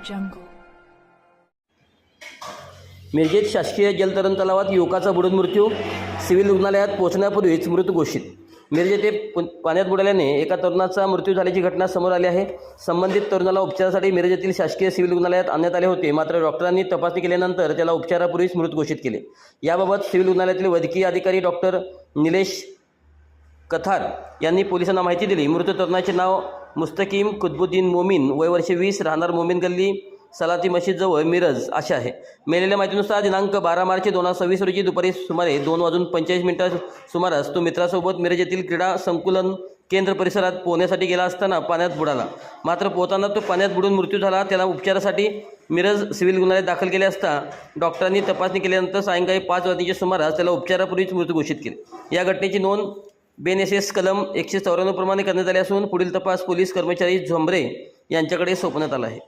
jungle. मिरजेत शासकीय जलतरण तलावात युवकाचा बुडून मृत्यू, सिव्हिल रुग्णालयात पोहोचण्यापूर्वीच मृत घोषित. मिरजेत पाण्यात बुडाल्याने एका तरुणाचा मृत्यू झाल्याची घटना समोर आली आहे. संबंधित तरुणाला उपचारासाठी मिरजेतील शासकीय सिव्हिल रुग्णालयात आणण्यात आले होते, मात्र डॉक्टरांनी तपासणी केल्यानंतर त्याला उपचारापूर्वीच मृत घोषित केले. याबाबत सिव्हिल रुग्णालयातील वैद्यकीय अधिकारी डॉक्टर निलेश कथार यांनी पोलिसांना माहिती दिली. मृत तरुणाचे नाव मुस्तकीम कुतुबुद्दीन मोमीन, वय वर्ष 20, राहणार मोमीन गल्ली, सलाती मशीदजवळ मिरज असे आहे. मिळालेल्या माहितीनुसार दिनांक 12 मार्च 2026 रोजी दुपारी सुमारे 2:45 सुमारास तो मित्रासोबत मिरज येथील क्रीडा संकुलन केंद्र परिसरात पोहण्यासाठी गेला असताना पाण्यात बुडाला. मात्र पोहताना तो पाण्यात बुडून मृत्यू झाला. त्याला उपचारासाठी मिरज सिव्हिल रुग्णालयात दाखल केले असता डॉक्टरांनी तपासणी केल्यानंतर सायंकाळी 5 वाजण्याच्या सुमारास त्याला उपचारापूर्वीच मृत घोषित केले. या घटनेची नोंद BNSS कलम 194 प्रमाणे करण्यात आली असून पुढील तपास पोलीस कर्मचारी झोंबरे यांच्याकडे सोपवण्यात आला आहे.